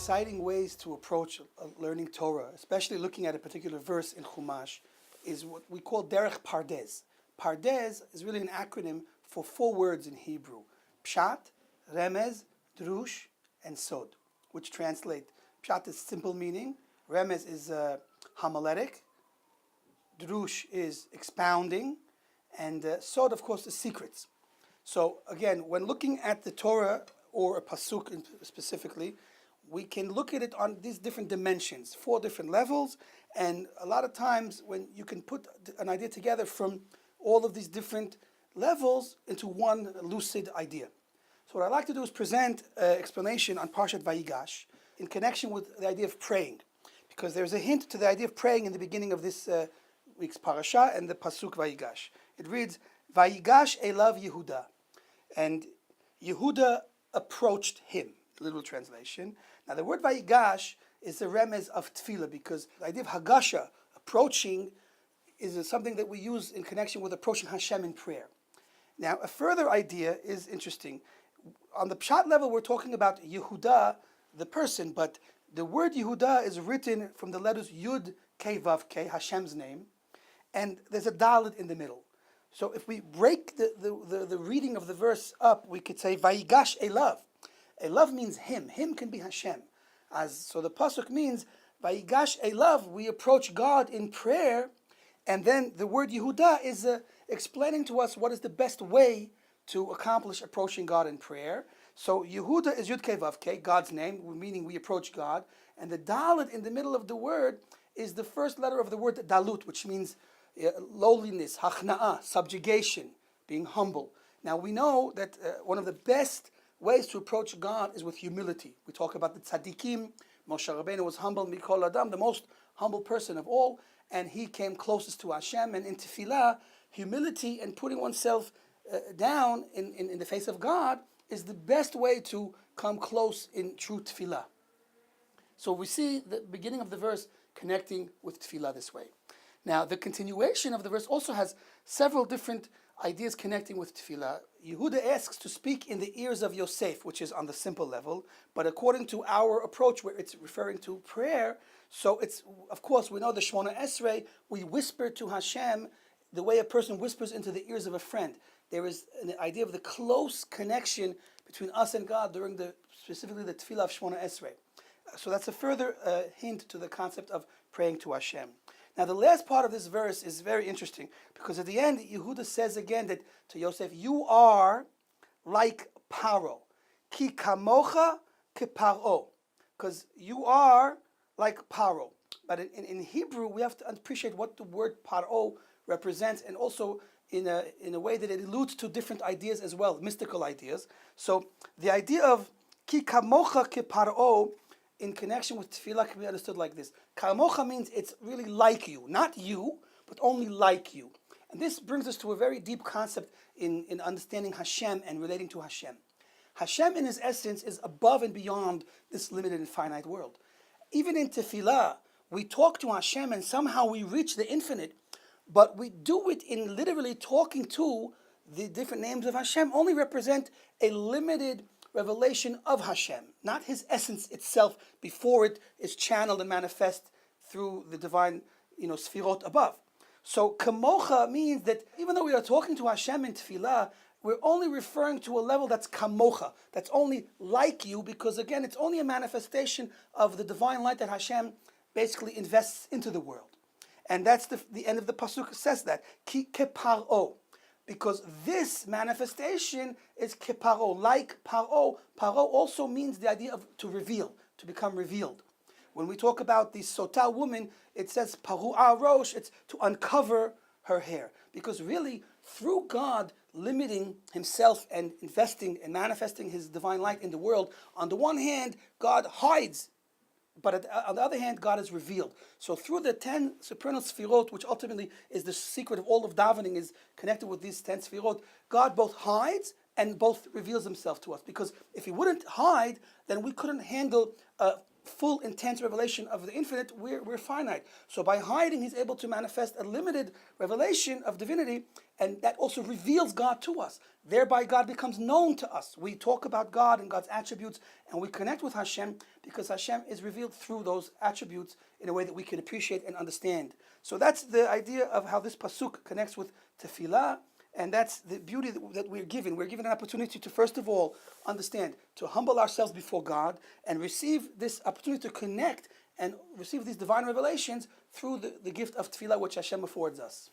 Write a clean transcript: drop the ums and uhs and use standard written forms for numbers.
exciting ways to approach learning Torah, especially looking at a particular verse in Chumash, is what we call derech pardes. Pardes is really an acronym for 4 words in Hebrew: Pshat, Remez, Drush, and Sod, which translate. Pshat is simple meaning, Remez is homiletic, Drush is expounding, and Sod, of course, is secrets. So again, when looking at the Torah, or a pasuk specifically, we can look at it on these different dimensions, 4 different levels, and a lot of times when you can put an idea together from all of these different levels into one lucid idea. So what I'd like to do is present an explanation on Parshat Vayigash in connection with the idea of praying, because there's a hint to the idea of praying in the beginning of this week's Parashah and the pasuk Vayigash. It reads, Vayigash elav Yehuda, and Yehuda approached him, literal translation. Now the word Vayigash is the remez of tefillah, because the idea of hagasha, approaching, is something that we use in connection with approaching Hashem in prayer. Now a further idea is interesting. On the pshat level, we're talking about Yehuda, the person, but the word Yehuda is written from the letters Yud Kei Vav Kei, Hashem's name, and there's a dalet in the middle. So if we break the reading of the verse up, we could say Vayigash elav. Elav means him. Him can be Hashem. So the pasuk means Vayigash elav, we approach God in prayer, and then the word Yehuda is explaining to us what is the best way to accomplish approaching God in prayer. So Yehuda is Yud Kei Vav Kei, God's name, meaning we approach God, and the dalet in the middle of the word is the first letter of the word dalut, which means lowliness, hachna'ah, subjugation, being humble. Now we know that one of the best ways to approach God is with humility. We talk about the tzaddikim. Moshe Rabbeinu was humble, mikol adam, the most humble person of all, and he came closest to Hashem. And in tefillah, humility and putting oneself down in the face of God is the best way to come close in true tefillah. So we see the beginning of the verse connecting with tefillah this way. Now, the continuation of the verse also has several different ideas connecting with tefillah. Yehuda asks to speak in the ears of Yosef, which is on the simple level, but according to our approach, where it's referring to prayer, so it's, of course, we know the Shmona Esrei, we whisper to Hashem the way a person whispers into the ears of a friend. There is an idea of the close connection between us and God during specifically the tefillah of Shmona Esrei. So that's a further hint to the concept of praying to Hashem. Now the last part of this verse is very interesting, because at the end, Yehuda says again that to Yosef, you are like Paro. Ki kamocha ke Paro. Because you are like Paro. But in Hebrew, we have to appreciate what the word Paro represents, and also in a way that it alludes to different ideas as well, mystical ideas. So the idea of Ki kamocha ke Paro in connection with tefillah can be understood like this. Kamocha means it's really like you. Not you, but only like you. And this brings us to a very deep concept in understanding Hashem and relating to Hashem. Hashem in his essence is above and beyond this limited and finite world. Even in tefillah, we talk to Hashem and somehow we reach the infinite, but we do it in literally talking to the different names of Hashem only represent a limited revelation of Hashem, not his essence itself before it is channeled and manifest through the divine, sfirot above. So kamocha means that even though we are talking to Hashem in tefillah, we're only referring to a level that's kamocha, that's only like you, because again, it's only a manifestation of the divine light that Hashem basically invests into the world. And that's the end of the pasuk says that, ki keparo. Because this manifestation is keparo, like paro. Paro also means the idea of to reveal, to become revealed. When we talk about the sota woman, it says paru'a rosh, it's to uncover her hair. Because really, through God limiting himself and investing and manifesting his divine light in the world, on the one hand, God hides, but on the other hand, God is revealed. So through the 10 supernal sfirot, which ultimately is the secret of all of davening, is connected with these 10 sfirot, God both hides and both reveals himself to us. Because if he wouldn't hide, then we couldn't handle full, intense revelation of the infinite, we're finite. So by hiding, he's able to manifest a limited revelation of divinity, and that also reveals God to us. Thereby, God becomes known to us. We talk about God and God's attributes, and we connect with Hashem because Hashem is revealed through those attributes in a way that we can appreciate and understand. So that's the idea of how this pasuk connects with tefillah, and that's the beauty that we're given. We're given an opportunity to, first of all, understand, to humble ourselves before God and receive this opportunity to connect and receive these divine revelations through the gift of tefillah which Hashem affords us.